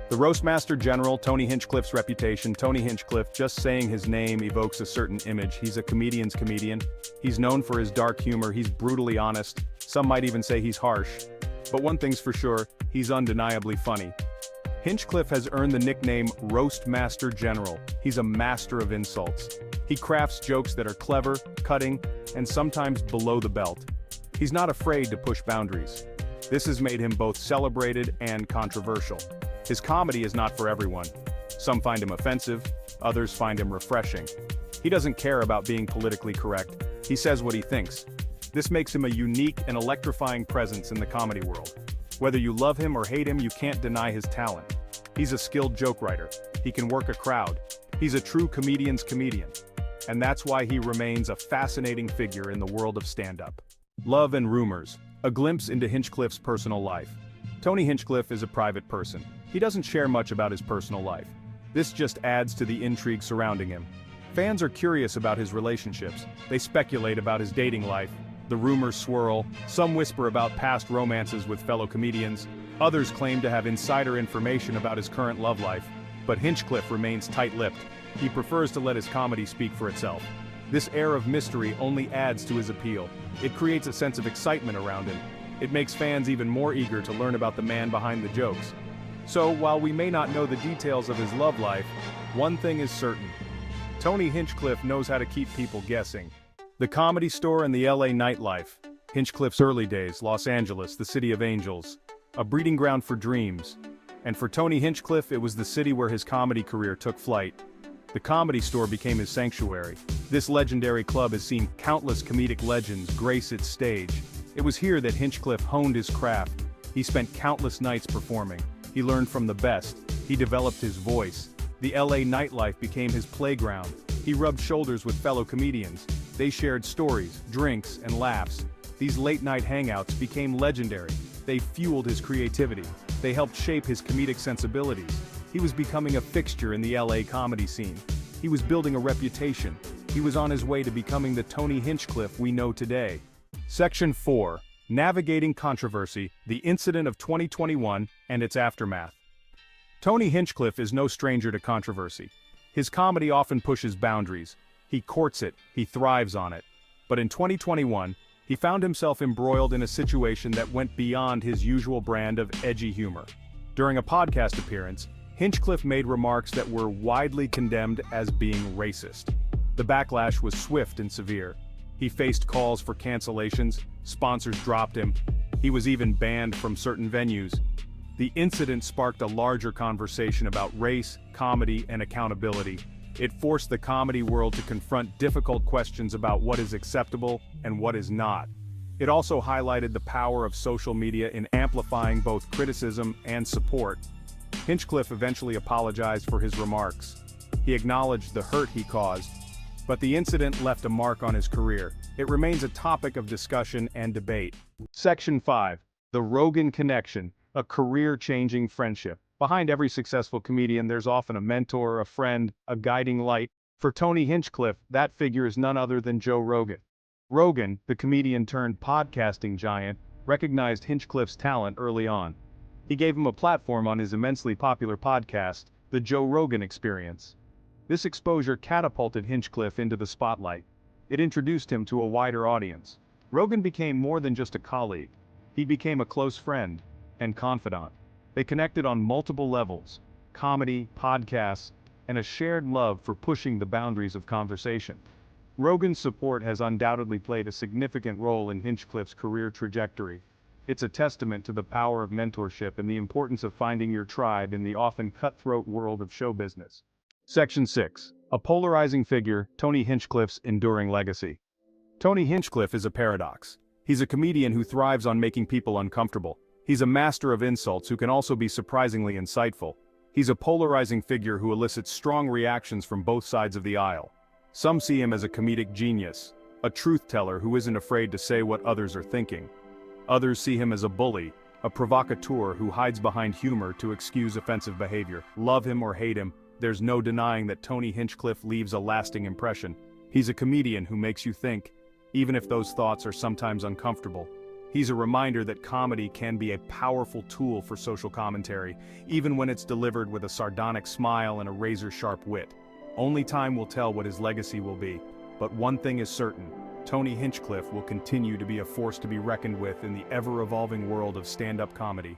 The Roastmaster General, Tony Hinchcliffe's reputation. Tony Hinchcliffe, just saying his name evokes a certain image. He's a comedian's comedian. He's known for his dark humor, he's brutally honest. Some might even say he's harsh. But one thing's for sure, he's undeniably funny. Hinchcliffe has earned the nickname Roastmaster General. He's a master of insults. He crafts jokes that are clever, cutting, and sometimes below the belt. He's not afraid to push boundaries. This has made him both celebrated and controversial. His comedy is not for everyone. Some find him offensive, others find him refreshing. He doesn't care about being politically correct. He says what he thinks. This makes him a unique and electrifying presence in the comedy world. Whether you love him or hate him, you can't deny his talent. He's a skilled joke writer. He can work a crowd. He's a true comedian's comedian. And that's why he remains a fascinating figure in the world of stand-up. Love and rumors. A glimpse into Hinchcliffe's personal life. Tony Hinchcliffe is a private person. He doesn't share much about his personal life. This just adds to the intrigue surrounding him. Fans are curious about his relationships. They speculate about his dating life. The rumors swirl. Some whisper about past romances with fellow comedians. Others claim to have insider information about his current love life. But Hinchcliffe remains tight-lipped. He prefers to let his comedy speak for itself. This air of mystery only adds to his appeal. It creates a sense of excitement around him. It makes fans even more eager to learn about the man behind the jokes. So, while we may not know the details of his love life, one thing is certain. Tony Hinchcliffe knows how to keep people guessing. The Comedy Store and the LA nightlife. Hinchcliffe's early days, Los Angeles, the city of angels. A breeding ground for dreams. And for Tony Hinchcliffe, it was the city where his comedy career took flight. The Comedy Store became his sanctuary. This legendary club has seen countless comedic legends grace its stage. It was here that Hinchcliffe honed his craft. He spent countless nights performing. He learned from the best. He developed his voice. The LA nightlife became his playground. He rubbed shoulders with fellow comedians. They shared stories, drinks, and laughs. These late-night hangouts became legendary. They fueled his creativity. They helped shape his comedic sensibilities. He was becoming a fixture in the LA comedy scene. He was building a reputation. He was on his way to becoming the Tony Hinchcliffe we know today. Section 4. Navigating Controversy, the Incident of 2021 and its Aftermath. Tony Hinchcliffe is no stranger to controversy. His comedy often pushes boundaries. He courts it, he thrives on it. But in 2021, he found himself embroiled in a situation that went beyond his usual brand of edgy humor. During a podcast appearance, Hinchcliffe made remarks that were widely condemned as being racist. The backlash was swift and severe. He faced calls for cancellations, sponsors dropped him. He was even banned from certain venues. The incident sparked a larger conversation about race, comedy, and accountability. It forced the comedy world to confront difficult questions about what is acceptable and what is not. It also highlighted the power of social media in amplifying both criticism and support. Hinchcliffe eventually apologized for his remarks. He acknowledged the hurt he caused. But the incident left a mark on his career. It remains a topic of discussion and debate. Section 5. The Rogan Connection, a career-changing friendship. Behind every successful comedian there's often a mentor, a friend, a guiding light. For Tony Hinchcliffe, that figure is none other than Joe Rogan. Rogan, the comedian-turned-podcasting giant, recognized Hinchcliffe's talent early on. He gave him a platform on his immensely popular podcast, The Joe Rogan Experience. This exposure catapulted Hinchcliffe into the spotlight. It introduced him to a wider audience. Rogan became more than just a colleague. He became a close friend and confidant. They connected on multiple levels: comedy, podcasts, and a shared love for pushing the boundaries of conversation. Rogan's support has undoubtedly played a significant role in Hinchcliffe's career trajectory. It's a testament to the power of mentorship and the importance of finding your tribe in the often cutthroat world of show business. Section 6. A polarizing figure, Tony Hinchcliffe's enduring legacy. Tony Hinchcliffe is a paradox. He's a comedian who thrives on making people uncomfortable. He's a master of insults who can also be surprisingly insightful. He's a polarizing figure who elicits strong reactions from both sides of the aisle. Some see him as a comedic genius, a truth-teller who isn't afraid to say what others are thinking. Others see him as a bully, a provocateur who hides behind humor to excuse offensive behavior. Love him or hate him, there's no denying that Tony Hinchcliffe leaves a lasting impression. He's a comedian who makes you think, even if those thoughts are sometimes uncomfortable. He's a reminder that comedy can be a powerful tool for social commentary, even when it's delivered with a sardonic smile and a razor-sharp wit. Only time will tell what his legacy will be, but one thing is certain: Tony Hinchcliffe will continue to be a force to be reckoned with in the ever-evolving world of stand-up comedy.